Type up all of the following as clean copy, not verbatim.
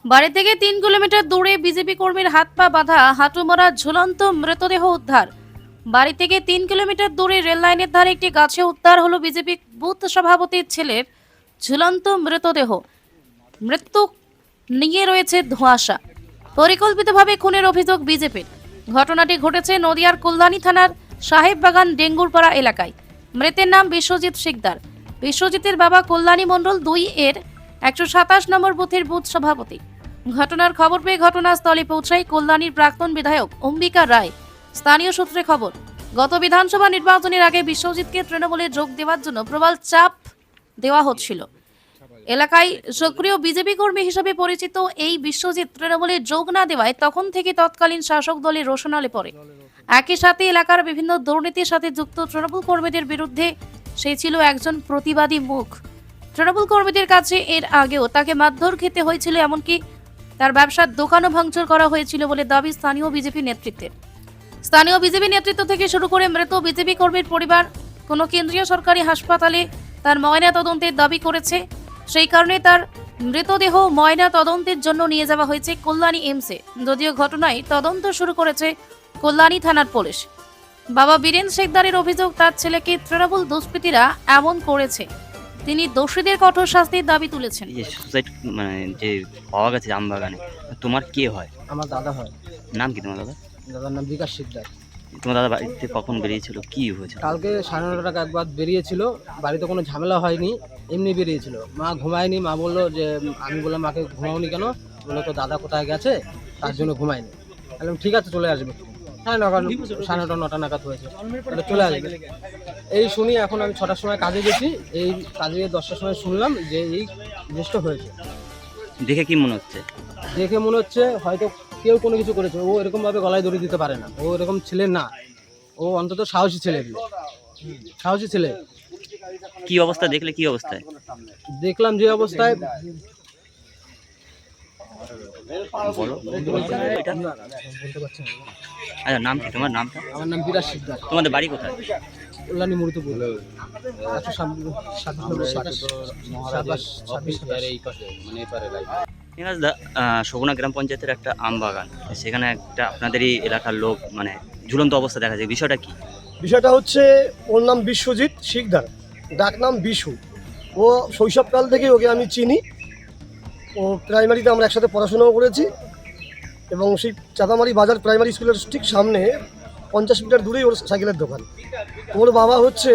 বাড়ি থেকে 3 কিলোমিটার দূরে বিজেপি কর্মীর হাত পা বাঁধা হাঁটুমরা ঝুলন্ত মৃতদেহ উদ্ধার। বাড়ি থেকে 3 কিলোমিটার দূরে রেল লাইনের ধারে একটি গাছে উদ্ধার হলো বিজেপি বুথ সভাপতির ছেলের ঝুলন্ত মৃতদেহ। মৃত্যু নিয়ে রয়েছে ধোঁয়াশা। পরিকল্পিতভাবে খুনের অভিযোগ বিজেপির। ঘটনাটি ঘটেছে নদিয়ার কল্যাণী থানার সাহেববাগান ডেঙ্গুরপাড়া এলাকায়। মৃতের নাম বিশ্বজিৎ শিকদার। বিশ্বজিতের বাবা কল্যাণী মণ্ডল 2 এর 127 নম্বর বুথের বুথ সভাপতি। ঘটনার খবর পেয়ে ঘটনাস্থলে পৌঁছায় কল্যাণীর প্রাক্তন বিধায়ক অম্বিকা রায়। স্থানীয় সূত্রে খবর, গত বিধানসভা নির্বাচনের আগে বিশ্বজিৎকে তৃণমূলে যোগ দেওয়ার জন্য প্রবল চাপ দেওয়া হচ্ছিল। এলাকায় সক্রিয় বিজেপি কর্মী হিসেবে পরিচিত এই বিশ্বজিৎ তৃণমূলে যোগ না দেওয়ায় তখন থেকে তৎকালীন শাসক দলের রোশনালে পড়ে। একই সাথে এলাকার বিভিন্ন দুর্নীতির সাথে যুক্ত তৃণমূল কর্মীদের বিরুদ্ধে সে ছিল একজন প্রতিবাদী মুখ। তৃণমূল কর্মীদের কাছে এর আগেও তাকে মারধর খেতে হয়েছিল, এমনকি তার ব্যবসার দোকানও ভাঙচুর করা হয়েছিল বলে দাবি স্থানীয় বিজেপি নেতৃত্বের। স্থানীয় বিজেপি নেতৃত্ব থেকে শুরু করে মৃত বিজেপি কর্মীর পরিবার কোনো কেন্দ্রীয় সরকারি হাসপাতালে তার ময়না তদন্তের দাবি করেছে। সেই কারণে তার মৃতদেহ ময়না তদন্তের জন্য নিয়ে যাওয়া হয়েছে কল্যাণী এমসে। যদিও ঘটনায় তদন্ত শুরু করেছে কল্যাণী থানার পুলিশ। বাবা বীরেন শিকদারের অভিযোগ, তার ছেলেকে তৃণমূল দুষ্কৃতীরা এমন করেছে। তিনি দোষীদের কঠোর শাস্তির দাবি তুলেছেন। এই যে সুসাইড মানে যে পাওয়া গেছে আমবাগানে, তোমার কে হয়? আমার দাদা হয়। নাম কি তোমার দাদা? দাদার নাম বিকাশ শিকদার। তোমার দাদা বাড়িতে কখন বেরিয়েছিল, কি হয়েছে? কালকে 9:30 টাকা একবার বেরিয়েছিল, বাড়িতে কোনো ঝামেলা হয়নি, এমনি বেরিয়েছিল। মা ঘুমায়নি, মা বললো যে, আমি বললাম মাকে ঘুমাওনি কেন? বললো তো দাদা কোথায় গেছে, তার জন্য ঘুমায়নি। বললাম ঠিক আছে চলে আসবে। 9:30 9:30 নাগাদ হয়েছে, তাহলে চলে আসবে। এই শুনি এখন আমি 6টার সময় কাজে গেছি, এই কাজে 10টার সময় শুনলাম যে এই জিনিসটা হয়েছে। দেখে কি মনে হচ্ছে? দেখে মনে হচ্ছে হয়তো কেউ কোনো কিছু করেছে। ও এরকমভাবে গলায় দড়ি দিতে পারে না, ও এরকম ছেলে না, ও অন্তত সাহসী ছেলে, সাহসী ছেলে। কি অবস্থা দেখলে, কি অবস্থায় দেখলাম যে অবস্থায়, বলো এটা। আচ্ছা, নাম কি তোমার? নামটা? আমার নাম বিরাজ শিকদার। তোমাদের বাড়ি কোথায়? কল্যাণী মুড়িতুপুর। সগুনা গ্রাম পঞ্চায়েতের একটা আম বাগান, সেখানে একটা আপনাদেরই এলাকার লোক মানে ঝুলন্ত অবস্থা দেখা যায়, বিষয়টা কি? বিষয়টা হচ্ছে, ওর নাম বিশ্বজিৎ শিকদার, ডাক নাম বিশু। ও শৈশবকাল থেকে ওকে আমি চিনি। ও প্রাইমারিতে আমরা একসাথে পড়াশোনাও করেছি, এবং সেই চাঁদামারি বাজার প্রাইমারি স্কুলের ঠিক সামনে 50 মিটার দূরেই ওর সাইকেলের দোকান। ওর বাবা হচ্ছে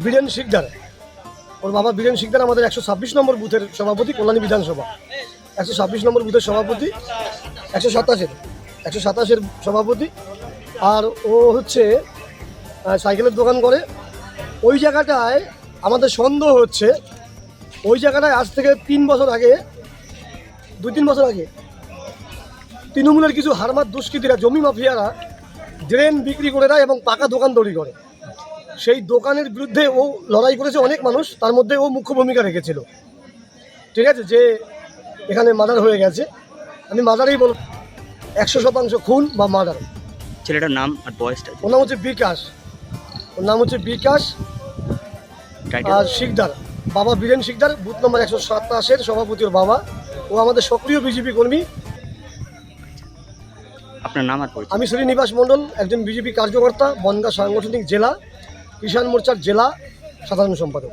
বীরেন শিকদার। ওর বাবা বীরেন শিকদার আমাদের 126 নম্বর বুথের সভাপতি, কল্যাণী বিধানসভা 126 নম্বর বুথের সভাপতি, 127-এর সভাপতি। আর ও হচ্ছে সাইকেলের দোকান করে। ওই জায়গাটায় আমাদের সন্দেহ হচ্ছে, ওই জায়গাটায় আজ থেকে 2-3 বছর আগে তৃণমূলের কিছু হারমাত দুষ্কৃতীরা, জমি মাফিয়ারা ড্রেন বিক্রি করে দেয় এবং পাকা দোকান তৈরি করে। সেই দোকানের বিরুদ্ধে ও লড়াই করেছে অনেক মানুষ, তার মধ্যে ও মুখ্য ভূমিকা রেখেছিল। ঠিক আছে, যে এখানে মার্ডার হয়ে গেছে, আমি মার্ডারেই বলব, 100% খুন বা মার্ডার। ছেলেটার নাম আর বয়সটা? ওর নাম হচ্ছে বিকাশ আর শিকদার। বাবা বীরেন শিকদার, বুথ নম্বর 127-এর সভাপতি ওর বাবা। ও আমাদের সক্রিয় বিজেপি কর্মী। আপনার নাম আর পরিচয়? আমি শ্রীনিবাস মণ্ডল, একজন বিজেপি কার্যকর্তা, বনগাঁ সাংগঠনিক জেলা কিষাণ মোর্চার জেলা সাধারণ সম্পাদক।